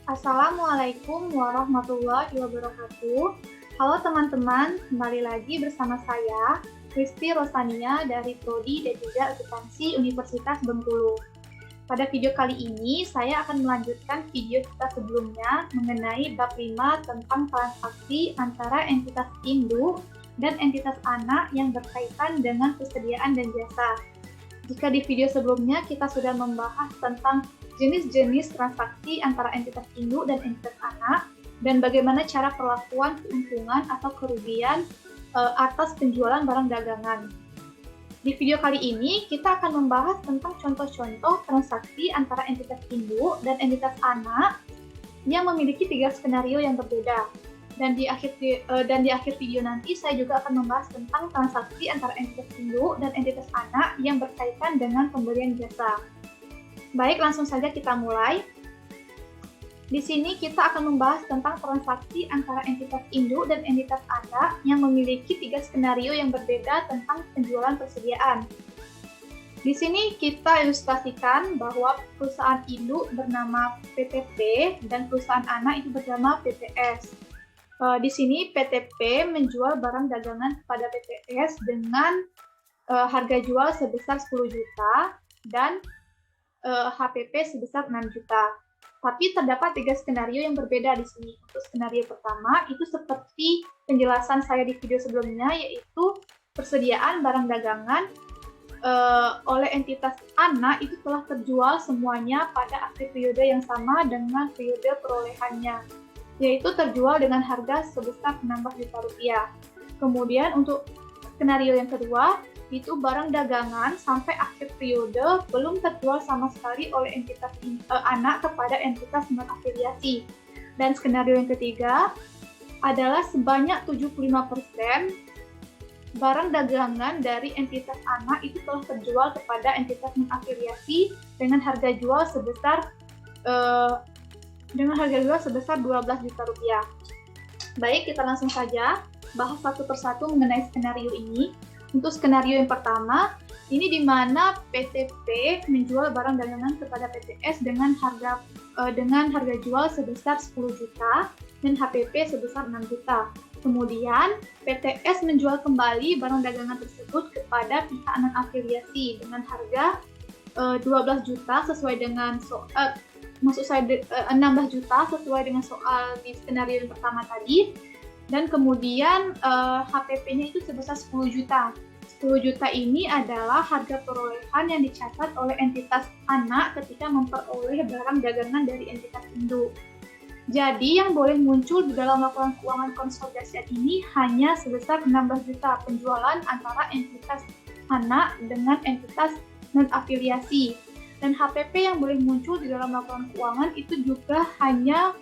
Assalamualaikum warahmatullahi wabarakatuh. Halo teman-teman, kembali lagi bersama saya, Kristi Rosania dari Prodi D3 Akuntansi Universitas Bengkulu. Pada video kali ini, saya akan melanjutkan video kita sebelumnya mengenai bab 5 tentang transaksi antara entitas induk dan entitas anak yang berkaitan dengan persediaan dan jasa. Jika di video sebelumnya kita sudah membahas tentang jenis-jenis transaksi antara entitas induk dan entitas anak, dan bagaimana cara perlakuan keuntungan atau kerugian atas penjualan barang dagangan. Di video kali ini, kita akan membahas tentang contoh-contoh transaksi antara entitas induk dan entitas anak yang memiliki 3 skenario yang berbeda. Dan di akhir video nanti, saya juga akan membahas tentang transaksi antara entitas induk dan entitas anak yang berkaitan dengan pemberian jasa. Baik, langsung saja kita mulai. Di sini kita akan membahas tentang transaksi antara entitas induk dan entitas anak yang memiliki 3 skenario yang berbeda tentang penjualan persediaan. Di sini kita ilustrasikan bahwa perusahaan induk bernama PTP dan perusahaan anak itu bernama PTS. Di sini PTP menjual barang dagangan kepada PTS dengan harga jual sebesar 10 juta dan HPP sebesar 6 juta. Tapi terdapat 3 skenario yang berbeda di sini. Untuk skenario pertama itu seperti penjelasan saya di video sebelumnya, yaitu persediaan barang dagangan oleh entitas anak itu telah terjual semuanya pada akhir periode yang sama dengan periode perolehannya, yaitu terjual dengan harga sebesar 16 juta rupiah. Kemudian untuk skenario yang kedua, itu barang dagangan sampai akhir periode belum terjual sama sekali oleh entitas anak kepada entitas non-afiliasi. Dan skenario yang ketiga adalah sebanyak 75% barang dagangan dari entitas anak itu telah terjual kepada entitas non-afiliasi dengan harga jual sebesar 12 juta rupiah. Baik, kita langsung saja bahas satu persatu mengenai skenario ini. Untuk skenario yang pertama, ini di mana PTP menjual barang dagangan kepada PTS dengan harga jual sebesar 10 juta dan HPP sebesar 6 juta. Kemudian, PTS menjual kembali barang dagangan tersebut kepada pihak non-afiliasi dengan harga 12 juta sesuai dengan 16 juta sesuai dengan soal di skenario yang pertama tadi. Dan kemudian HPP-nya itu sebesar 10 juta. 10 juta ini adalah harga perolehan yang dicatat oleh entitas anak ketika memperoleh barang dagangan dari entitas induk. Jadi yang boleh muncul di dalam laporan keuangan konsolidasian ini hanya sebesar 16 juta penjualan antara entitas anak dengan entitas non-afiliasi. Dan HPP yang boleh muncul di dalam laporan keuangan itu juga hanya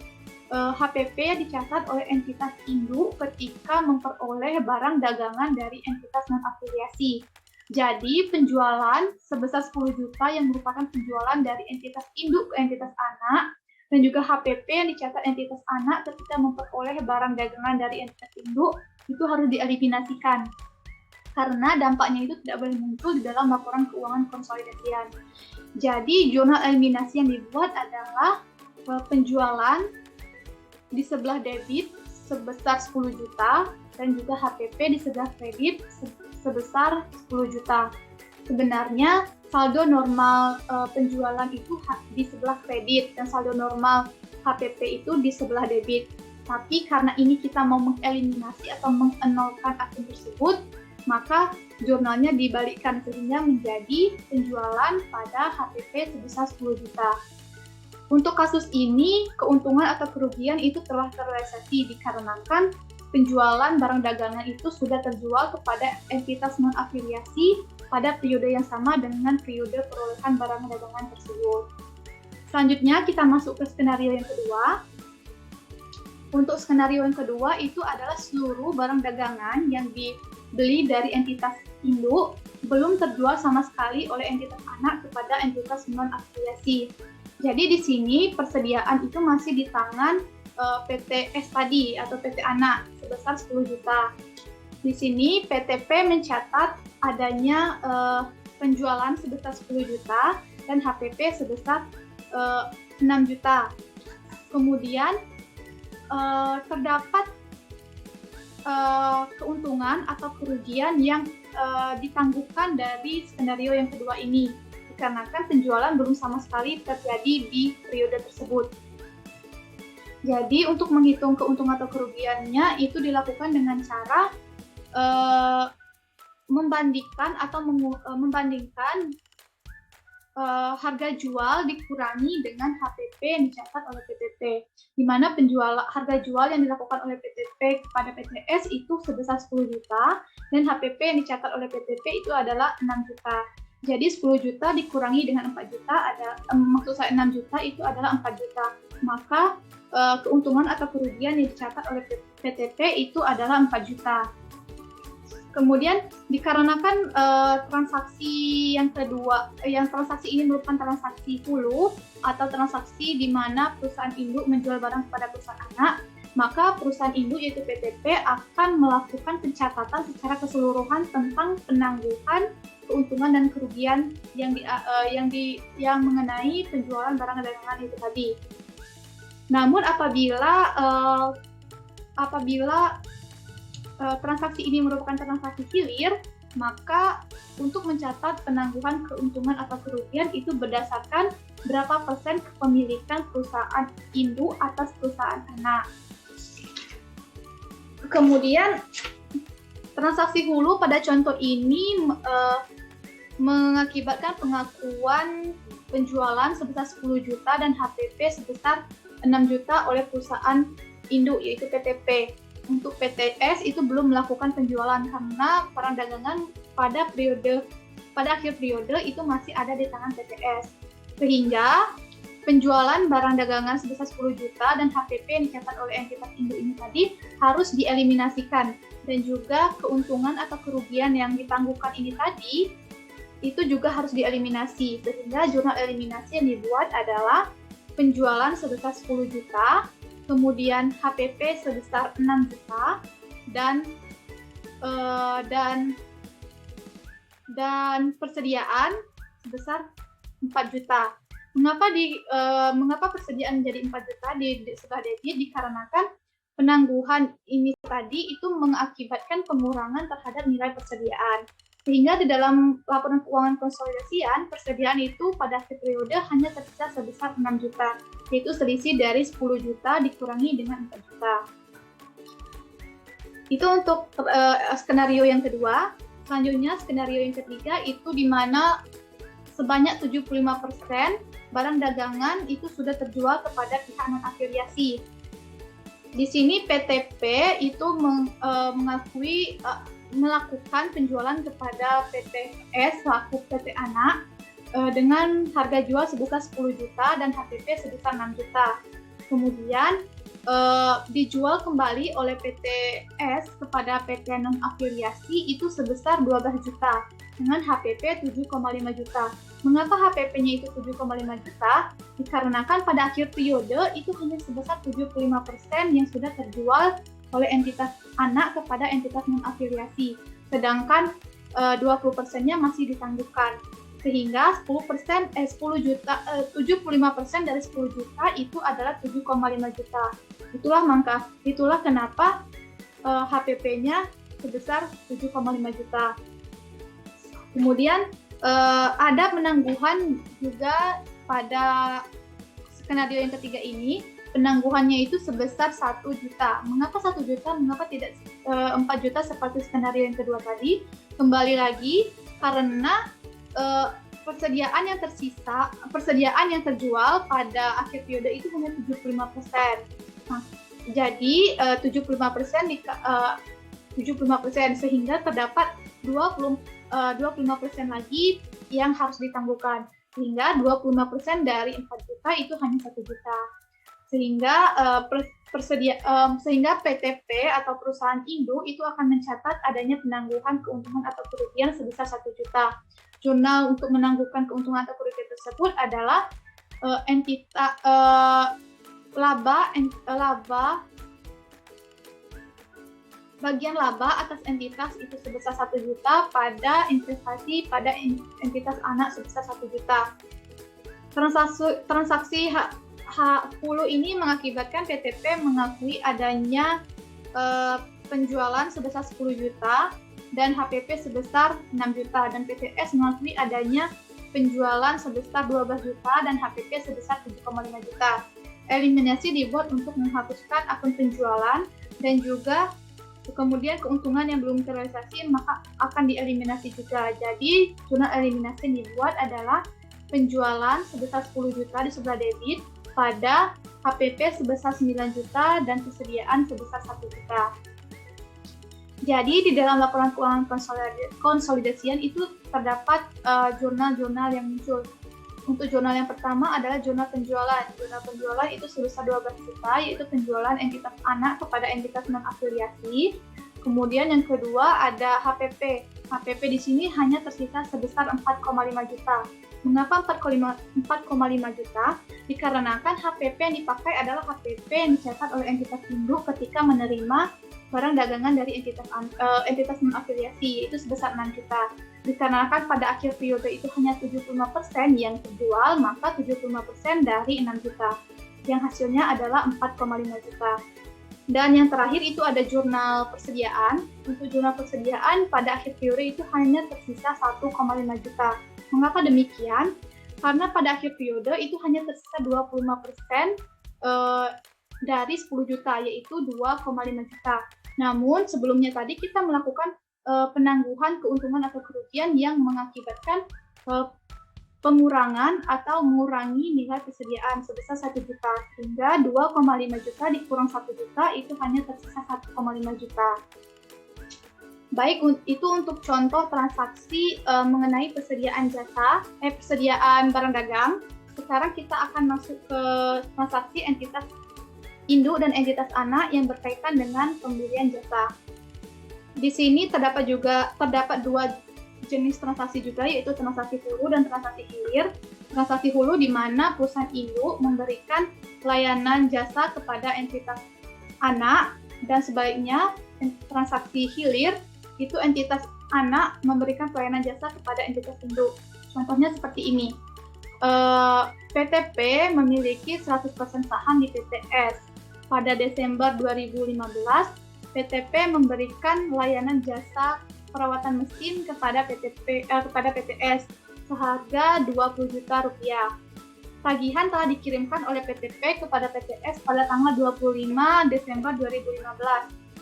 HPP yang dicatat oleh entitas induk ketika memperoleh barang dagangan dari entitas non-afiliasi. Jadi penjualan sebesar 10 juta yang merupakan penjualan dari entitas induk ke entitas anak, dan juga HPP yang dicatat entitas anak ketika memperoleh barang dagangan dari entitas induk itu harus dieliminasikan, karena dampaknya itu tidak boleh muncul di dalam laporan keuangan konsolidasian. Jadi jurnal eliminasi yang dibuat adalah penjualan di sebelah debit sebesar 10 juta dan juga HPP di sebelah kredit sebesar 10 juta. Sebenarnya saldo normal penjualan itu di sebelah kredit dan saldo normal HPP itu di sebelah debit. Tapi karena ini kita mau mengeliminasi atau mengenolkan akun tersebut, maka jurnalnya dibalikkan sehingga menjadi penjualan pada HPP sebesar 10 juta. Untuk kasus ini, keuntungan atau kerugian itu telah terrealisasi dikarenakan penjualan barang dagangan itu sudah terjual kepada entitas non-afiliasi pada periode yang sama dengan periode perolehan barang dagangan tersebut. Selanjutnya kita masuk ke skenario yang kedua. Untuk skenario yang kedua itu adalah seluruh barang dagangan yang dibeli dari entitas induk belum terjual sama sekali oleh entitas anak kepada entitas non-afiliasi. Jadi di sini persediaan itu masih di tangan PTS tadi atau PT anak sebesar 10 juta. Di sini PTP mencatat adanya penjualan sebesar 10 juta dan HPP sebesar 6 juta. Kemudian terdapat keuntungan atau kerugian yang ditangguhkan dari skenario yang kedua ini, dikarenakan penjualan belum sama sekali terjadi di periode tersebut. Jadi untuk menghitung keuntungan atau kerugiannya itu dilakukan dengan cara membandingkan harga jual dikurangi dengan HPP yang dicatat oleh PTP, di mana harga jual yang dilakukan oleh PTP kepada PTS itu sebesar 10 juta dan HPP yang dicatat oleh PTP itu adalah 6 juta. Jadi 10 juta dikurangi dengan 4 juta maksud saya 6 juta itu adalah 4 juta. Maka keuntungan atau kerugian yang dicatat oleh PTP itu adalah 4 juta. Kemudian dikarenakan transaksi yang kedua, yang transaksi ini merupakan transaksi hulu atau transaksi di mana perusahaan induk menjual barang kepada perusahaan anak, maka perusahaan induk yaitu PTP akan melakukan pencatatan secara keseluruhan tentang penangguhan keuntungan dan kerugian yang mengenai penjualan barang dagangan itu tadi. Namun apabila transaksi ini merupakan transaksi hilir, maka untuk mencatat penangguhan keuntungan atau kerugian itu berdasarkan berapa persen kepemilikan perusahaan induk atas perusahaan anak. Kemudian transaksi hulu pada contoh ini mengakibatkan pengakuan penjualan sebesar 10 juta dan HPP sebesar 6 juta oleh perusahaan induk yaitu PTP. Untuk PTS itu belum melakukan penjualan karena barang dagangan pada akhir periode itu masih ada di tangan PTS. Sehingga penjualan barang dagangan sebesar 10 juta dan HPP yang dicatat oleh entitas induk ini tadi harus dieliminasikan, dan juga keuntungan atau kerugian yang ditangguhkan ini tadi itu juga harus dieliminasi. Sehingga jurnal eliminasi yang dibuat adalah penjualan sebesar 10 juta, kemudian HPP sebesar 6 juta dan persediaan sebesar 4 juta. Mengapa persediaan menjadi 4 juta sudah debit? Dikarenakan penangguhan ini tadi itu mengakibatkan pengurangan terhadap nilai persediaan. Sehingga di dalam laporan keuangan konsolidasian, persediaan itu pada akhir periode hanya tersisa sebesar 6 juta, yaitu selisih dari 10 juta dikurangi dengan 4 juta. Itu untuk skenario yang kedua. Selanjutnya, skenario yang ketiga itu di mana sebanyak 75% barang dagangan itu sudah terjual kepada pihak non-afiliasi. Di sini PTP itu melakukan penjualan kepada PTS selaku PT Anak dengan harga jual sebesar 10 juta dan HPP sebesar 6 juta. Kemudian dijual kembali oleh PTS kepada PT non-afiliasi itu sebesar 12 juta dengan HPP 7,5 juta. Mengapa HPP-nya itu 7,5 juta? Dikarenakan pada akhir periode itu hanya sebesar 75% yang sudah terjual oleh entitas anak kepada entitas non-afiliasi, sedangkan 20%-nya masih ditangguhkan. Sehingga 75% dari 10 juta itu adalah 7,5 juta. Itulah kenapa HPP-nya sebesar 7,5 juta. Kemudian ada penangguhan juga pada skenario yang ketiga ini. Penangguhannya itu sebesar 1 juta. Mengapa 1 juta? Mengapa tidak 4 juta seperti skenario yang kedua tadi? Kembali lagi, karena persediaan yang terjual pada akhir periode itu hanya 75%. Nah, jadi 75% sehingga terdapat 25% lagi yang harus ditangguhkan. Sehingga 25% dari 4 juta itu hanya 1 juta. Sehingga PTP atau perusahaan induk itu akan mencatat adanya penangguhan keuntungan atau kerugian sebesar 1 juta. Jurnal untuk menangguhkan keuntungan atau kerugian tersebut adalah bagian laba atas entitas itu sebesar 1 juta pada investasi pada entitas anak sebesar 1 juta. Transaksi Hulu ini mengakibatkan PTP mengakui adanya penjualan sebesar 10 juta dan HPP sebesar 6 juta, dan PTS mengakui adanya penjualan sebesar 12 juta dan HPP sebesar 7,5 juta. Eliminasi dibuat untuk menghapuskan akun penjualan dan juga kemudian keuntungan yang belum terrealisasi maka akan dieliminasi juga. Jadi jurnal eliminasi yang dibuat adalah penjualan sebesar 10 juta di sebelah debit pada HPP sebesar 9 juta dan persediaan sebesar 1 juta. Jadi di dalam laporan keuangan konsolidasian itu terdapat jurnal-jurnal yang muncul. Untuk jurnal yang pertama adalah jurnal penjualan. Jurnal penjualan itu sebesar 12 juta, yaitu penjualan entitas anak kepada entitas non-afiliasi. Kemudian yang kedua ada HPP. HPP di sini hanya tersisa sebesar 4,5 juta. Mengapa 4,5 juta? Dikarenakan HPP yang dipakai adalah HPP yang dicatat oleh entitas induk ketika menerima barang dagangan dari entitas non-afiliasi, yaitu sebesar 6 juta. Dikarenakan pada akhir periode itu hanya 75% yang terjual, maka 75% dari 6 juta, yang hasilnya adalah 4,5 juta. Dan yang terakhir itu ada jurnal persediaan. Untuk jurnal persediaan pada akhir periode itu hanya tersisa 1,5 juta. Mengapa demikian? Karena pada akhir periode itu hanya tersisa 25% dari 10 juta, yaitu 2,5 juta. Namun sebelumnya tadi kita melakukan penangguhan keuntungan atau kerugian yang mengakibatkan pengurangan atau mengurangi nilai persediaan sebesar 1 juta, sehingga 2,5 juta dikurang 1 juta itu hanya tersisa 1,5 juta. Baik, itu untuk contoh transaksi mengenai persediaan persediaan barang dagang. Sekarang kita akan masuk ke transaksi entitas induk dan entitas anak yang berkaitan dengan pembelian jasa. Di sini terdapat dua jenis transaksi juga, yaitu transaksi hulu dan transaksi hilir. Transaksi hulu di mana perusahaan induk memberikan layanan jasa kepada entitas anak, dan sebaliknya transaksi hilir itu entitas anak memberikan pelayanan jasa kepada entitas induk. Contohnya seperti ini. PTP memiliki 100% saham di PTS. Pada Desember 2015, PTP memberikan layanan jasa perawatan mesin kepada PTS seharga 20 juta rupiah. Tagihan telah dikirimkan oleh PTP kepada PTS pada tanggal 25 Desember 2015.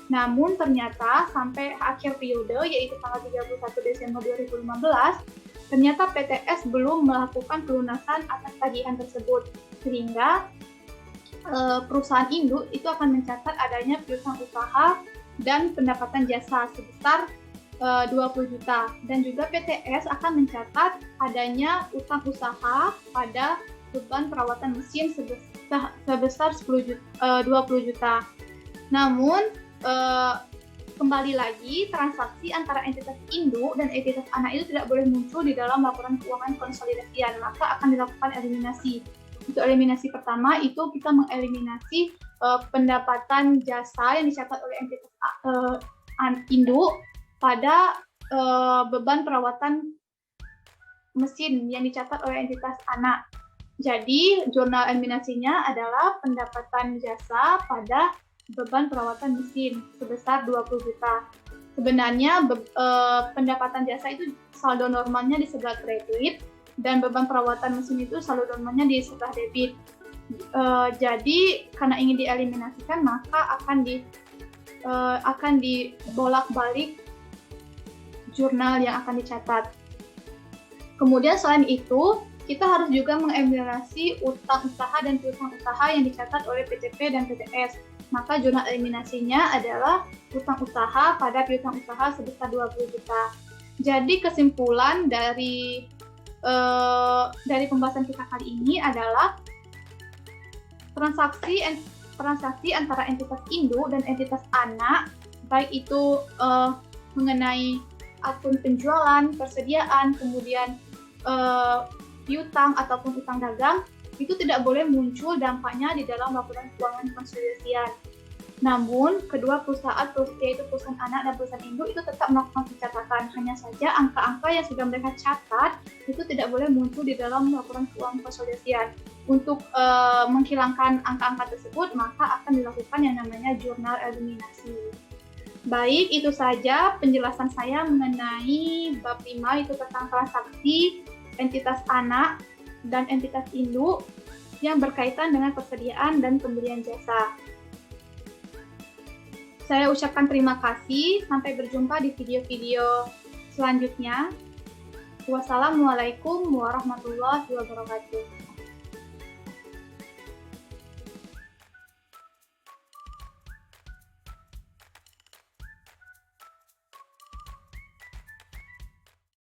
Namun ternyata sampai akhir periode, yaitu tanggal 31 Desember 2015, ternyata PTS belum melakukan pelunasan atas tagihan tersebut, sehingga perusahaan induk itu akan mencatat adanya piutang usaha dan pendapatan jasa sebesar 20 juta, dan juga PTS akan mencatat adanya utang usaha pada beban perawatan mesin sebesar 20 juta. Namun kembali lagi, transaksi antara entitas induk dan entitas anak itu tidak boleh muncul di dalam laporan keuangan konsolidasian, maka akan dilakukan eliminasi. Untuk eliminasi pertama itu kita mengeliminasi pendapatan jasa yang dicatat oleh entitas induk pada beban perawatan mesin yang dicatat oleh entitas anak. Jadi jurnal eliminasinya adalah pendapatan jasa pada beban perawatan mesin sebesar 20 juta. Sebenarnya pendapatan jasa itu saldo normalnya di sebelah kredit, dan beban perawatan mesin itu saldo normalnya di sebelah debit. Jadi karena ingin dieliminasikan, maka akan dibolak-balik jurnal yang akan dicatat. Kemudian selain itu, kita harus juga mengeliminasi utang usaha dan piutang usaha yang dicatat oleh PTP dan PTS. Maka jurnal eliminasinya adalah utang usaha pada piutang usaha sebesar 20 juta. Jadi kesimpulan dari pembahasan kita kali ini adalah transaksi antara entitas induk dan entitas anak, baik itu mengenai akun penjualan, persediaan, kemudian piutang ataupun utang dagang, itu tidak boleh muncul dampaknya di dalam laporan keuangan konsolidasian. Namun, kedua perusahaan, yaitu perusahaan anak dan perusahaan induk, itu tetap melakukan pencatatan. Hanya saja angka-angka yang sudah mereka catat itu tidak boleh muncul di dalam laporan keuangan konsolidasian. Untuk menghilangkan angka-angka tersebut, maka akan dilakukan yang namanya jurnal eliminasi. Baik, itu saja penjelasan saya mengenai bab 5, itu tentang transaksi, entitas anak, dan entitas induk yang berkaitan dengan persediaan dan pemberian jasa. Saya ucapkan terima kasih, sampai berjumpa di video-video selanjutnya. Wassalamualaikum warahmatullahi wabarakatuh.